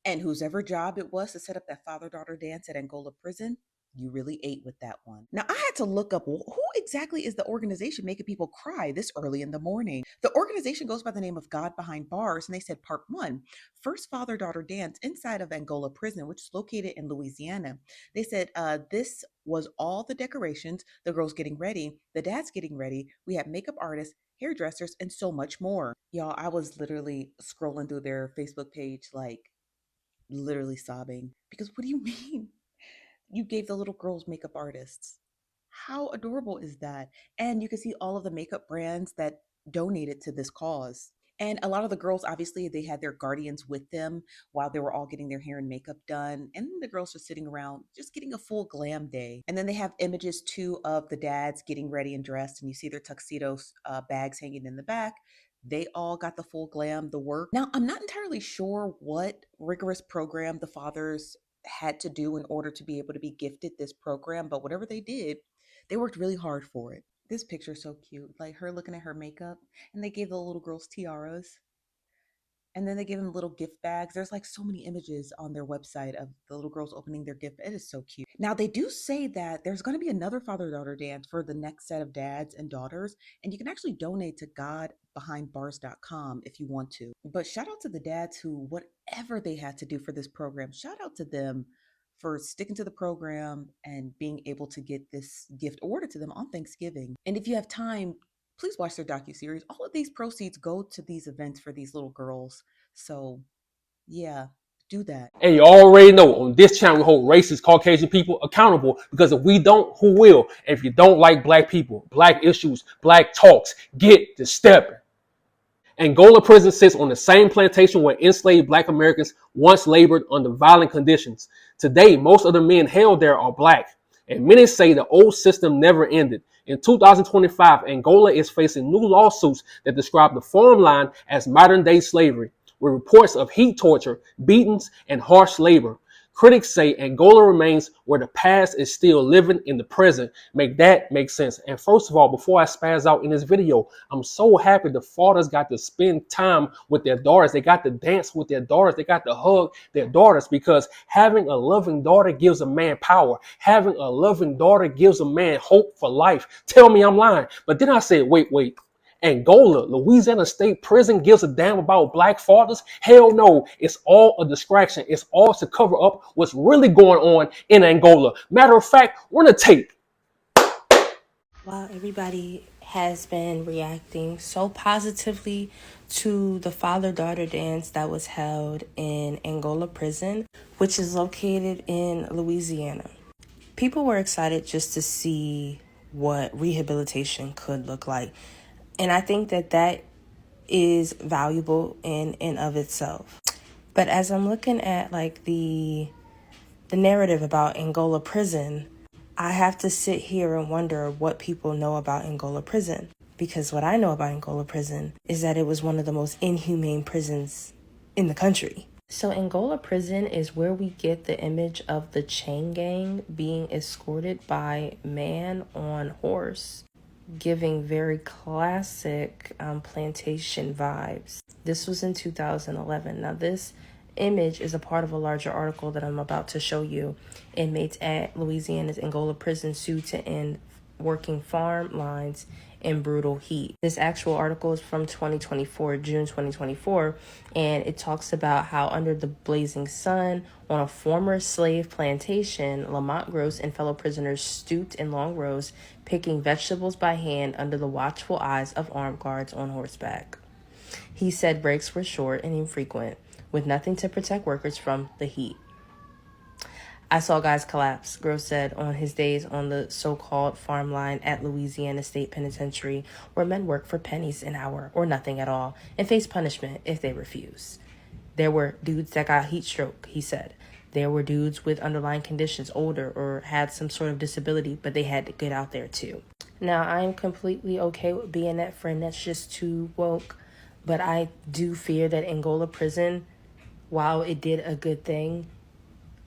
And whosever job it was to set up that father-daughter dance at Angola Prison, you really ate with that one. Now, I had to look up who exactly is the organization making people cry this early in the morning. The organization goes by the name of God Behind Bars, and they said part one, first father-daughter dance inside of Angola Prison, which is located in Louisiana. They said this was all the decorations, the girls getting ready, the dads getting ready. We had makeup artists, hairdressers, and so much more. Y'all, I was literally scrolling through their Facebook page, like literally sobbing because what do you mean you gave the little girls makeup artists? How adorable is that? And you can see all of the makeup brands that donated to this cause. And a lot of the girls, obviously, they had their guardians with them while they were all getting their hair and makeup done. And the girls are sitting around just getting a full glam day. And then they have images too of the dads getting ready and dressed. And you see their tuxedos bags hanging in the back. They all got the full glam, the work. Now, I'm not entirely sure what rigorous program the fathers had to do in order to be able to be gifted this program, but whatever they did, they worked really hard for it. This picture is so cute. Like her looking at her makeup, and they gave the little girls tiaras. And then they give them little gift bags. There's like so many images on their website of the little girls opening their gift. It is so cute. Now, they do say that there's going to be another father-daughter dance for the next set of dads and daughters. And you can actually donate to godbehindbars.com if you want to. But shout out to the dads who, whatever they had to do for this program, shout out to them for sticking to the program and being able to get this gift ordered to them on Thanksgiving. And if you have time, please watch their docuseries. All of these proceeds go to these events for these little girls. So, yeah, do that. And you already know on this channel we hold racist Caucasian people accountable because if we don't, who will? And if you don't like black people, black issues, black talks, get to stepping. Angola Prison sits on the same plantation where enslaved black Americans once labored under violent conditions. Today, most of the men held there are black, and many say the old system never ended. In 2025, Angola is facing new lawsuits that describe the farm line as modern-day slavery, with reports of heat torture, beatings, and harsh labor. Critics say Angola remains where the past is still living in the present. Make that make sense. And first of all, before I spaz out in this video, I'm so happy the fathers got to spend time with their daughters. They got to dance with their daughters. They got to hug their daughters because having a loving daughter gives a man power. Having a loving daughter gives a man hope for life. Tell me I'm lying. But then I said, wait. Angola, Louisiana State Prison gives a damn about black fathers? Hell no, it's all a distraction. It's all to cover up what's really going on in Angola. Matter of fact, run a tape. While everybody has been reacting so positively to the father-daughter dance that was held in Angola Prison, which is located in Louisiana, people were excited just to see what rehabilitation could look like. And I think that that is valuable in and of itself. But as I'm looking at like the narrative about Angola Prison, I have to sit here and wonder what people know about Angola Prison. Because what I know about Angola Prison is that it was one of the most inhumane prisons in the country. So Angola Prison is where we get the image of the chain gang being escorted by man on horse, giving very classic plantation vibes. This was in 2011. Now this image is a part of a larger article that I'm about to show you. Inmates at Louisiana's Angola Prison sued to end working farm lines in brutal heat. This actual article is from June 2024, and it talks about how under the blazing sun on a former slave plantation, Lamont Gross and fellow prisoners stooped in long rows, picking vegetables by hand under the watchful eyes of armed guards on horseback. He said breaks were short and infrequent, with nothing to protect workers from the heat. I saw guys collapse, Gross said on his days on the so-called farm line at Louisiana State Penitentiary, where men work for pennies an hour or nothing at all and face punishment if they refuse. There were dudes that got heat stroke, he said. There were dudes with underlying conditions, older or had some sort of disability, but they had to get out there too. Now, I am completely okay with being that friend that's just too woke, but I do fear that Angola Prison, while it did a good thing,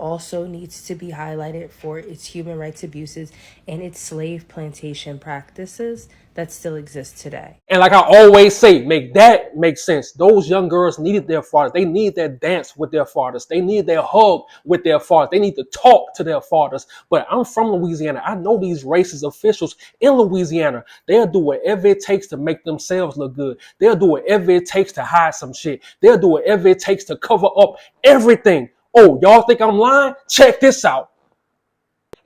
also needs to be highlighted for its human rights abuses and its slave plantation practices that still exist today. And like I always say, make that make sense. Those young girls needed their fathers. They need that dance with their fathers. They need their hug with their fathers. They need to talk to their fathers. But I'm from Louisiana. I know these racist officials in Louisiana. They'll do whatever it takes to make themselves look good. They'll do whatever it takes to hide some shit. They'll do whatever it takes to cover up everything. Oh, y'all think I'm lying? Check this out.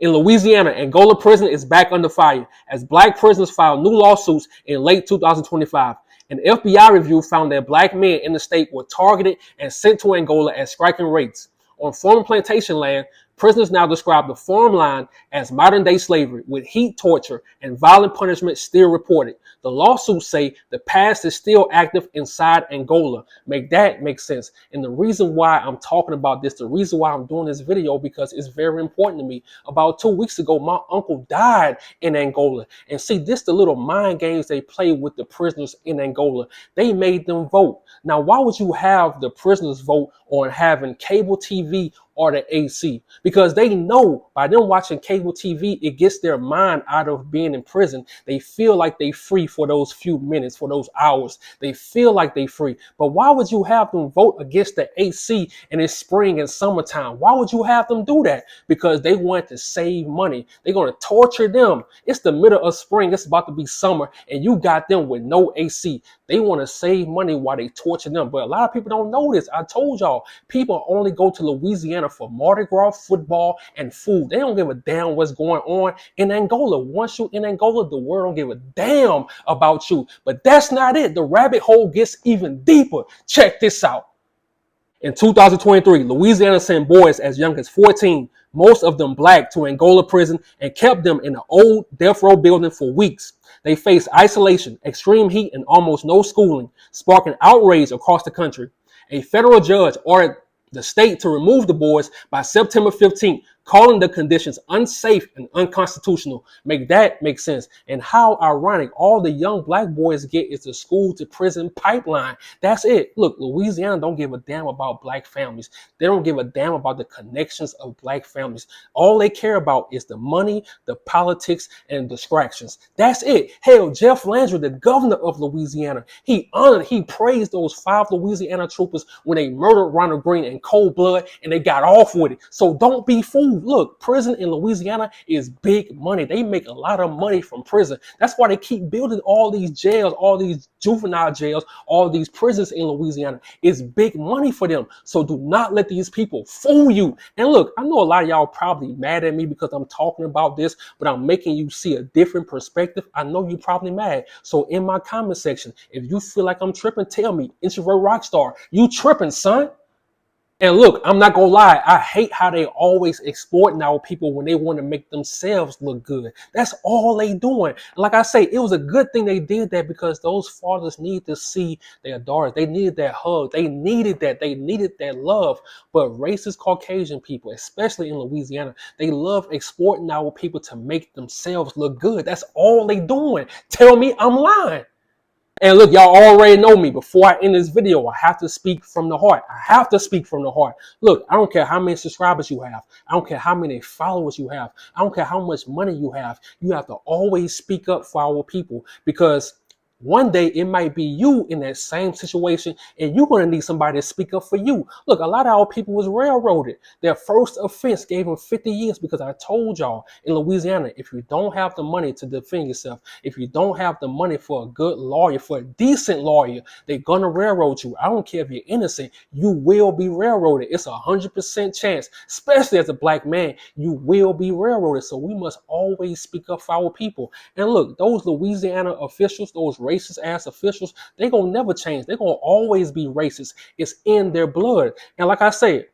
In Louisiana, Angola Prison is back under fire as black prisoners filed new lawsuits in late 2025. An FBI review found that black men in the state were targeted and sent to Angola at striking rates. On former plantation land, prisoners now describe the farmland as modern-day slavery, with heat torture and violent punishment still reported. The lawsuits say the past is still active inside Angola. Make that make sense. And the reason why I'm talking about this, the reason why I'm doing this video, because it's very important to me. About 2 weeks ago, my uncle died in Angola. And see, this the little mind games they play with the prisoners in Angola. They made them vote. Now, why would you have the prisoners vote on having cable TV or the AC? Because they know by them watching cable TV, it gets their mind out of being in prison. They feel like they free for those few minutes, for those hours. They feel like they free. But why would you have them vote against the AC in it's spring and summertime? Why would you have them do that? Because they want to save money. They're going to torture them. It's the middle of spring. It's about to be summer and you got them with no AC. They want to save money while they torture them. But a lot of people don't know this. I told y'all, people only go to Louisiana for Mardi Gras, football, and food. They don't give a damn what's going on in Angola. Once you're in Angola, the world don't give a damn about you. But that's not it. The rabbit hole gets even deeper. Check this out. In 2023, Louisiana sent boys as young as 14, most of them black, to Angola prison and kept them in an old death row building for weeks. They faced isolation, extreme heat, and almost no schooling, sparking outrage across the country. A federal judge ordered the state to remove the boys by September 15th, calling the conditions unsafe and unconstitutional. Make that make sense. And how ironic all the young black boys get is the school to prison pipeline. That's it. Look, Louisiana don't give a damn about black families. They don't give a damn about the connections of black families. All they care about is the money, the politics, and distractions. That's it. Hell, Jeff Landry, the governor of Louisiana, he praised those 5 Louisiana troopers when they murdered Ronald Green in cold blood and they got off with it. So don't be fooled. Look, prison in Louisiana is big money. They make a lot of money from prison. That's why they keep building all these jails, all these juvenile jails, all these prisons in Louisiana. It's big money for them. So do not let these people fool you. And look, I know a lot of y'all probably mad at me because I'm talking about this, but I'm making you see a different perspective. I know you're probably mad. So in my comment section, if you feel like I'm tripping, tell me. Introvert Rockstar, you tripping, son. And look, I'm not gonna lie, I hate how they always exploiting our people when they want to make themselves look good. That's all they doing. Like I say, it was a good thing they did that because those fathers need to see their daughters. They needed that hug. They needed that. They needed that love. But racist Caucasian people, especially in Louisiana, they love exploiting our people to make themselves look good. That's all they doing. Tell me I'm lying. And look, y'all already know me. Before I end this video, I have to speak from the heart. I have to speak from the heart. Look, I don't care how many subscribers you have. I don't care how many followers you have. I don't care how much money you have. You have to always speak up for our people because one day it might be you in that same situation and you're going to need somebody to speak up for you. Look, a lot of our people was railroaded. Their first offense gave them 50 years because I told y'all in Louisiana, if you don't have the money to defend yourself, if you don't have the money for a good lawyer, for a decent lawyer, they're going to railroad you. I don't care if you're innocent, you will be railroaded. It's 100% chance, especially as a black man, you will be railroaded. So we must always speak up for our people. And look, those Louisiana officials, those racist ass officials, they gonna never change. They're gonna always be racist. It's in their blood. And like I said,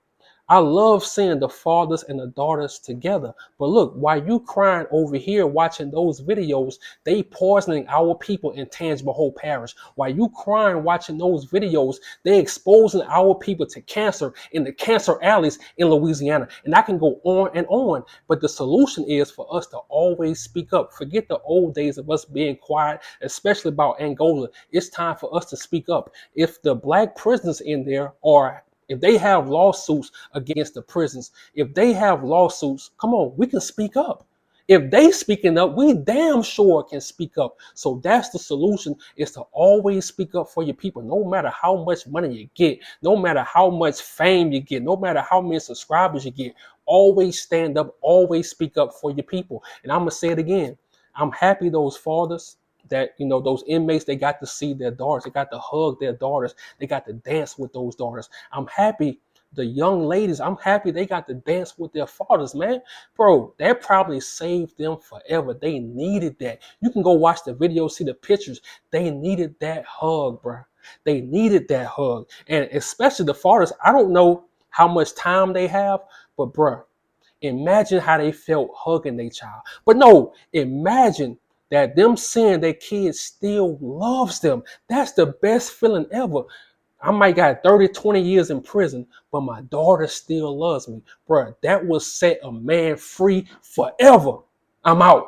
I love seeing the fathers and the daughters together. But look, while you crying over here watching those videos, they poisoning our people in Tangible Hope Parish. While you crying watching those videos, they exposing our people to cancer in the cancer alleys in Louisiana. And I can go on and on. But the solution is for us to always speak up. Forget the old days of us being quiet, especially about Angola. It's time for us to speak up. If the black prisoners in there are If they have lawsuits against the prisons, if they have lawsuits, come on, we can speak up. If they speaking up, we damn sure can speak up. So that's the solution, is to always speak up for your people, no matter how much money you get, no matter how much fame you get, no matter how many subscribers you get. Always stand up, always speak up for your people. And I'm gonna say it again. I'm happy those fathers, that those inmates, they got to see their daughters, they got to hug their daughters, they got to dance with those daughters. I'm happy the young ladies, I'm happy they got to dance with their fathers, man. Bro, that probably saved them forever. They needed that. You can go watch the video, see the pictures. They needed that hug, bro. They needed that hug. And especially the fathers, I don't know how much time they have, but bro, imagine how they felt hugging their child. But no, imagine that them seeing their kid still loves them. That's the best feeling ever. I might got 30, 20 years in prison, but my daughter still loves me. Bruh, that will set a man free forever. I'm out.